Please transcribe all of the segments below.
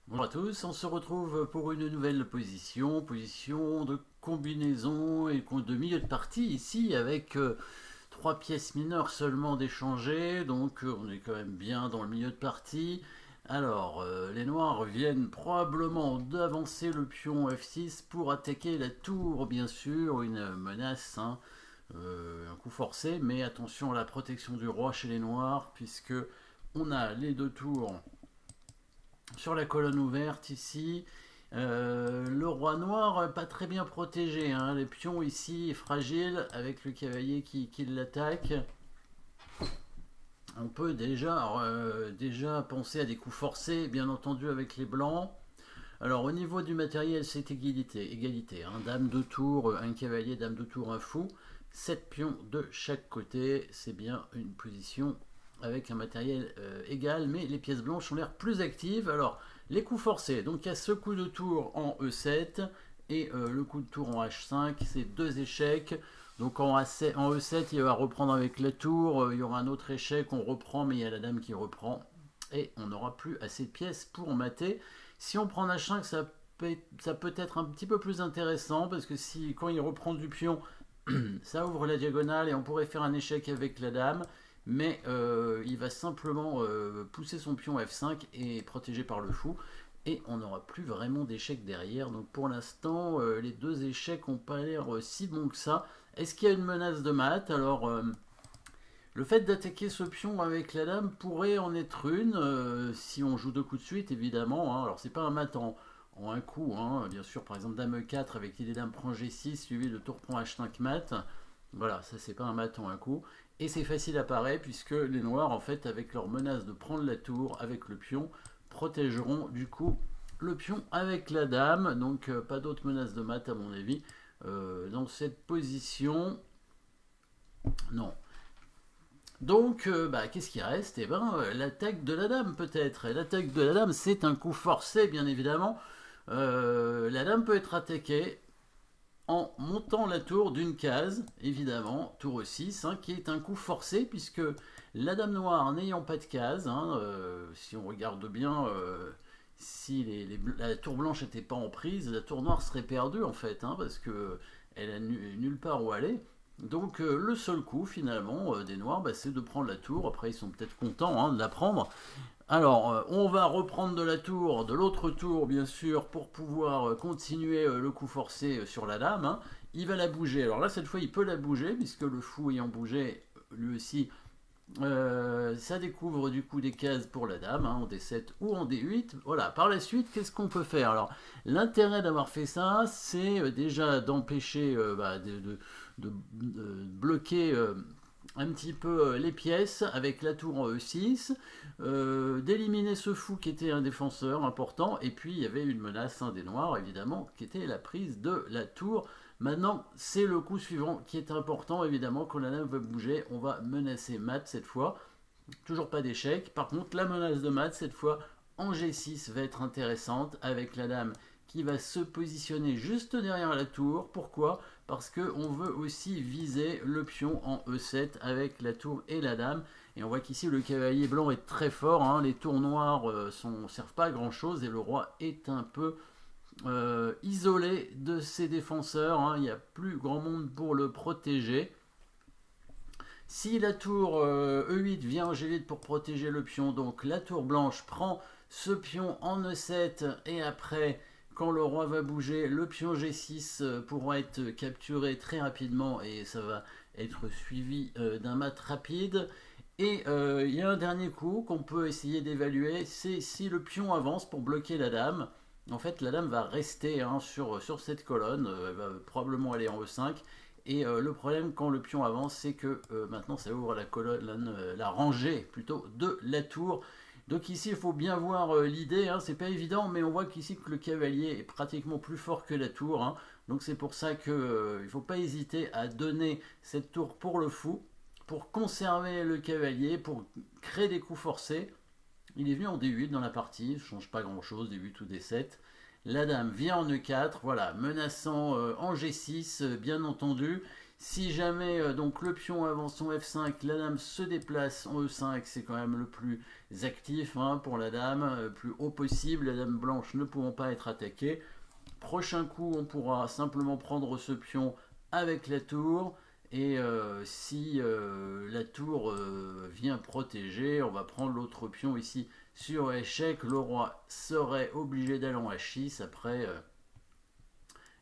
Bonjour à tous, on se retrouve pour une nouvelle position de combinaison et de milieu de partie ici avec trois pièces mineures seulement d'échanger, donc on est quand même bien dans le milieu de partie. Alors, les noirs viennent probablement d'avancer le pion F6 pour attaquer la tour, bien sûr, une menace, hein, un coup forcé, mais attention à la protection du roi chez les noirs, puisque on a les deux tours sur la colonne ouverte ici. Le roi noir pas très bien protégé, hein. Les pions ici fragiles avec le cavalier qui l'attaque. On peut déjà penser à des coups forcés, bien entendu avec les blancs. Alors au niveau du matériel, c'est égalité, hein. Dame de tour, un cavalier, dame de tour, un fou. 7 pions de chaque côté, c'est bien une position avec un matériel égal, mais les pièces blanches ont l'air plus actives. Alors les coups forcés, donc il y a ce coup de tour en E7 et le coup de tour en H5, c'est deux échecs. Donc en E7, il va reprendre avec la tour, il y aura un autre échec, on reprend, mais il y a la dame qui reprend, et on n'aura plus assez de pièces pour mater. Si on prend H5, ça peut être un petit peu plus intéressant, parce que si quand il reprend du pion, ça ouvre la diagonale, et on pourrait faire un échec avec la dame, mais il va simplement pousser son pion F5 et protégé par le fou, et on n'aura plus vraiment d'échecs derrière. Donc pour l'instant, les deux échecs n'ont pas l'air si bons que ça. Est-ce qu'il y a une menace de mat? Alors, le fait d'attaquer ce pion avec la dame pourrait en être une, si on joue deux coups de suite, évidemment, hein. Alors, c'est pas un mat en un coup, hein. Bien sûr, par exemple, dame E4 avec l'idée dame prend G6, suivi de tour prend H5 mat. Voilà, ça, c'est pas un mat en un coup. Et c'est facile à parer, puisque les noirs, en fait, avec leur menace de prendre la tour avec le pion, protégeront du coup le pion avec la dame. Donc, pas d'autres menaces de mat, à mon avis. Dans cette position, non. Donc, qu'est-ce qui reste? Eh ben, l'attaque de la dame peut-être. Et l'attaque de la dame, c'est un coup forcé, bien évidemment. La dame peut être attaquée en montant la tour d'une case, évidemment, tour E6, hein, qui est un coup forcé, puisque la dame noire n'ayant pas de case, hein, si on regarde bien, si la tour blanche n'était pas en prise, la tour noire serait perdue, en fait, hein, parce que elle a nulle part où aller. Donc le seul coup finalement des noirs, c'est de prendre la tour. Après ils sont peut-être contents, hein, de la prendre. Alors on va reprendre de la tour, de l'autre tour bien sûr, pour pouvoir continuer le coup forcé sur la dame, hein. Il va la bouger. Alors là cette fois il peut la bouger, puisque le fou ayant bougé lui aussi, ça découvre du coup des cases pour la dame, hein, en D7 ou en D8. Voilà, par la suite, qu'est-ce qu'on peut faire? Alors, l'intérêt d'avoir fait ça, c'est déjà d'empêcher de bloquer un petit peu les pièces avec la tour en E6, d'éliminer ce fou qui était un défenseur important, et puis il y avait une menace, hein, des noirs, évidemment, qui était la prise de la tour. Maintenant, c'est le coup suivant qui est important, évidemment, quand la dame va bouger, on va menacer mat cette fois. Toujours pas d'échec. Par contre, la menace de mat, cette fois, en G6 va être intéressante, avec la dame qui va se positionner juste derrière la tour. Pourquoi? Parce qu'on veut aussi viser le pion en E7 avec la tour et la dame. Et on voit qu'ici, le cavalier blanc est très fort, hein. Les tours noirs ne servent pas à grand-chose, et le roi est un peu isolé de ses défenseurs, hein. Il n'y a plus grand monde pour le protéger. Si la tour E8 vient en G8 pour protéger le pion, donc la tour blanche prend ce pion en E7, et après, quand le roi va bouger, le pion G6 pourra être capturé très rapidement, et ça va être suivi d'un mat rapide. Et il y a un dernier coup qu'on peut essayer d'évaluer, c'est si le pion avance pour bloquer la dame. En fait, la dame va rester, hein, sur cette colonne, elle va probablement aller en E5. Et le problème quand le pion avance, c'est que maintenant ça ouvre la colonne, la rangée plutôt de la tour. Donc ici, il faut bien voir l'idée, hein, c'est pas évident, mais on voit qu'ici que le cavalier est pratiquement plus fort que la tour, hein. Donc c'est pour ça qu'il ne faut pas hésiter à donner cette tour pour le fou, pour conserver le cavalier, pour créer des coups forcés. Il est venu en D8 dans la partie, ne change pas grand chose, D8 ou D7. La dame vient en E4, voilà, menaçant en G6, bien entendu. Si jamais donc le pion avance en F5, la dame se déplace en E5, c'est quand même le plus actif hein, pour la dame, plus haut possible, la dame blanche ne pouvant pas être attaquée. Prochain coup, on pourra simplement prendre ce pion avec la tour. Et si la tour vient protéger, on va prendre l'autre pion ici sur échec. Le roi serait obligé d'aller en H6. Après,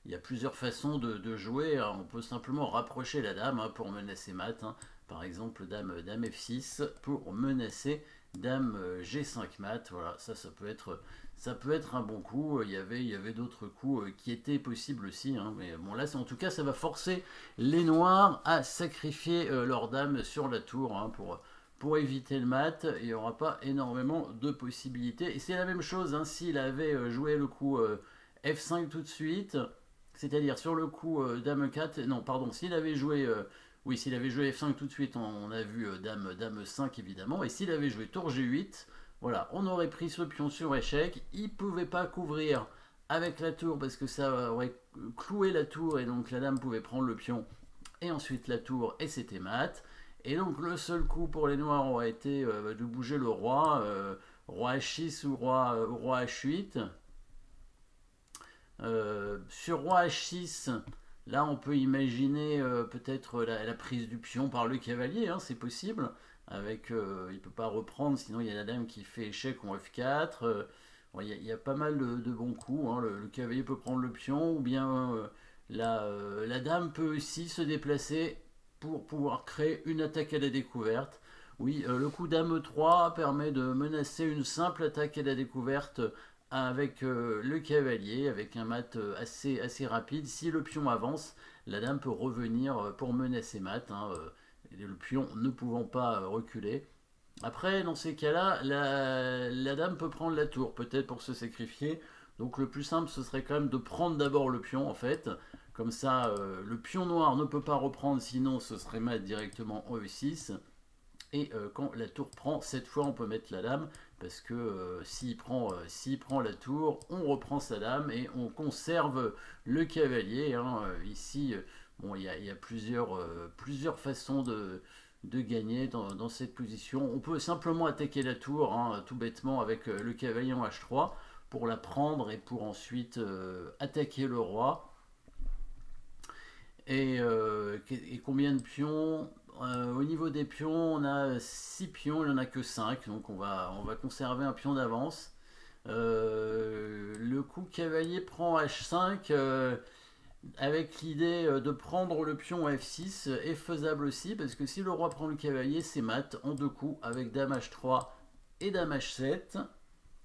il y a plusieurs façons de jouer. On peut simplement rapprocher la dame hein, pour menacer mat. Hein. Par exemple, dame F6 pour menacer dame G5 mat. Voilà, ça peut être un bon coup. Il y avait d'autres coups qui étaient possibles aussi. Hein. Mais bon, là, en tout cas, ça va forcer les noirs à sacrifier leur dame sur la tour hein, pour éviter le mat. Il n'y aura pas énormément de possibilités. Et c'est la même chose hein, s'il avait joué le coup F5 tout de suite. C'est-à-dire sur le coup dame 4, non pardon, s'il avait joué oui, s'il avait joué F5 tout de suite, on a vu dame 5 évidemment, et s'il avait joué tour G8, voilà, on aurait pris ce pion sur échec, il ne pouvait pas couvrir avec la tour parce que ça aurait cloué la tour et donc la dame pouvait prendre le pion et ensuite la tour et c'était mat. Et donc le seul coup pour les noirs aurait été de bouger le roi, roi H6 ou roi H8. Sur roi H6, là on peut imaginer peut-être la prise du pion par le cavalier, hein, c'est possible. Avec, il ne peut pas reprendre, sinon il y a la dame qui fait échec en F4. Il y a pas mal de bons coups. Hein. Le cavalier peut prendre le pion, ou bien la dame peut aussi se déplacer pour pouvoir créer une attaque à la découverte. Oui, le coup dame 3 permet de menacer une simple attaque à la découverte avec le cavalier, avec un mat assez rapide. Si le pion avance, la dame peut revenir pour menacer mat, hein, le pion ne pouvant pas reculer. Après, dans ces cas-là, la dame peut prendre la tour, peut-être pour se sacrifier. Donc le plus simple, ce serait quand même de prendre d'abord le pion, en fait. Comme ça, le pion noir ne peut pas reprendre, sinon ce serait mat directement en E6. Et quand la tour prend, cette fois on peut mettre la dame, parce que s'il prend la tour, on reprend sa dame et on conserve le cavalier. Hein. Ici, bon, il y a plusieurs façons de gagner dans cette position. On peut simplement attaquer la tour, hein, tout bêtement, avec le cavalier en H3, pour la prendre et pour ensuite attaquer le roi. Et combien de pions au niveau des pions, on a 6 pions, il n'y en a que 5, donc on va conserver un pion d'avance. Le coup cavalier prend H5, avec l'idée de prendre le pion F6 est faisable aussi, parce que si le roi prend le cavalier, c'est mat en 2 coups, avec dame H3 et dame H7.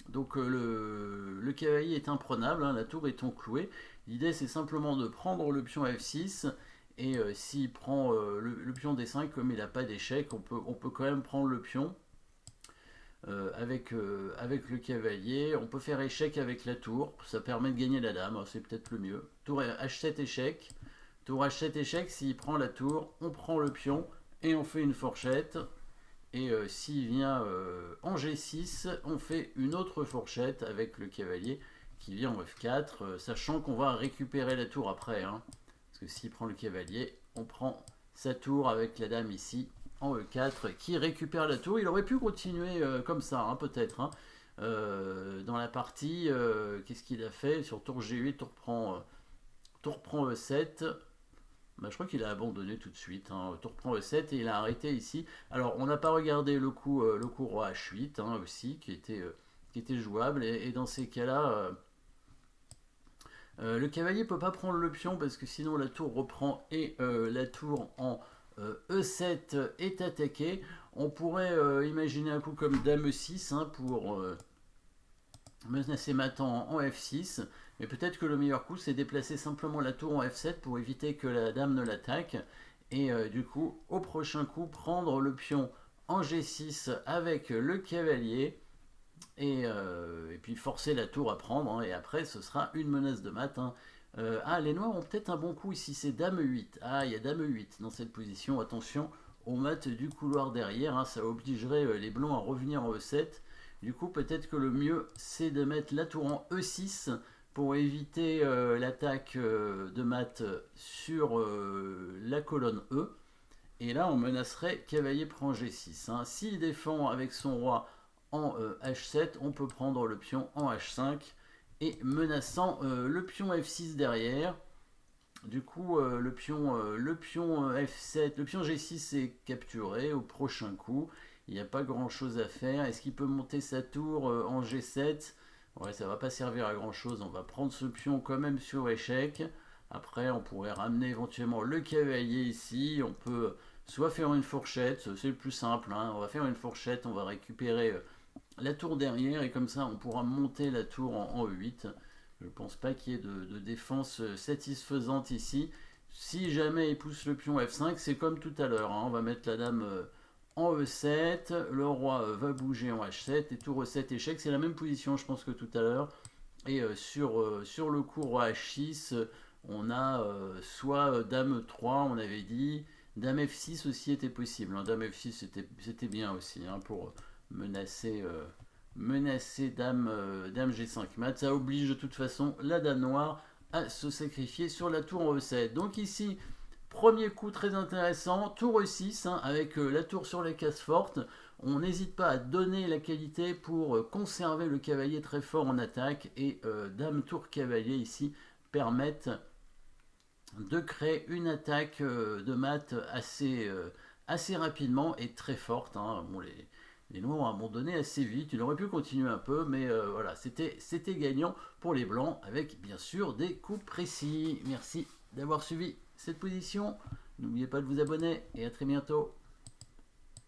Donc le cavalier est imprenable, hein, la tour étant clouée. L'idée c'est simplement de prendre le pion F6, et s'il prend le pion D5, comme il n'a pas d'échec, on peut quand même prendre le pion avec le cavalier. On peut faire échec avec la tour, ça permet de gagner la dame, c'est peut-être le mieux. Tour H7 échec, tour H7 échec, s'il prend la tour, on prend le pion et on fait une fourchette. Et s'il vient en G6, on fait une autre fourchette avec le cavalier qui vient en F4, sachant qu'on va récupérer la tour après. Hein. Parce que s'il prend le cavalier, on prend sa tour avec la dame ici en E4 qui récupère la tour. Il aurait pu continuer comme ça, hein, peut-être. Hein. Dans la partie, qu'est-ce qu'il a fait? Sur tour G8, tour prend E7. Bah, je crois qu'il a abandonné tout de suite. Hein. Tour prend E7 et il a arrêté ici. Alors, on n'a pas regardé le coup roi H8 hein, aussi, qui était jouable. Et dans ces cas-là, le cavalier ne peut pas prendre le pion parce que sinon la tour reprend et la tour en E7 est attaquée. On pourrait imaginer un coup comme dame E6 hein, pour menacer mat en F6. Mais peut-être que le meilleur coup, c'est déplacer simplement la tour en F7 pour éviter que la dame ne l'attaque. Et du coup, au prochain coup, prendre le pion en G6 avec le cavalier. Et puis forcer la tour à prendre. Hein, et après, ce sera une menace de mat. Hein. Les noirs ont peut-être un bon coup ici, c'est dame 8. Ah, il y a dame 8 dans cette position. Attention au mat du couloir derrière. Hein, ça obligerait les blancs à revenir en E7. Du coup, peut-être que le mieux, c'est de mettre la tour en E6 pour éviter l'attaque de mat sur la colonne E. Et là, on menacerait cavalier prend G6. Hein. S'il défend avec son roi en H7, on peut prendre le pion en H5 et menaçant le pion F6 derrière. Du coup, le pion F7, le pion G6 est capturé au prochain coup. Il n'y a pas grand chose à faire. Est-ce qu'il peut monter sa tour en G7? Ouais, ça va pas servir à grand chose. On va prendre ce pion quand même sur échec. Après, on pourrait ramener éventuellement le cavalier ici. On peut soit faire une fourchette, c'est le plus simple. Hein. On va faire une fourchette, on va récupérer la tour derrière et comme ça, on pourra monter la tour en E8. Je ne pense pas qu'il y ait de défense satisfaisante ici. Si jamais il pousse le pion F5, c'est comme tout à l'heure. Hein. On va mettre la dame en E7, le roi va bouger en H7 et tour E7 échec. C'est la même position, je pense, que tout à l'heure. Et sur le coup roi H6, on a soit dame E3, on avait dit, dame F6 aussi était possible. Hein. Dame F6 c'était bien aussi hein, pour menacer dame G5 mat. Ça oblige de toute façon la dame noire à se sacrifier sur la tour en E7. Donc ici, premier coup très intéressant, tour E6 hein, avec la tour sur les cases fortes. On n'hésite pas à donner la qualité pour conserver le cavalier très fort en attaque et dame tour cavalier ici permettent de créer une attaque de mat assez rapidement et très forte. Hein. Bon, les noirs ont abandonné assez vite, il aurait pu continuer un peu, mais voilà, c'était gagnant pour les blancs, avec bien sûr des coups précis. Merci d'avoir suivi cette position, n'oubliez pas de vous abonner, et à très bientôt.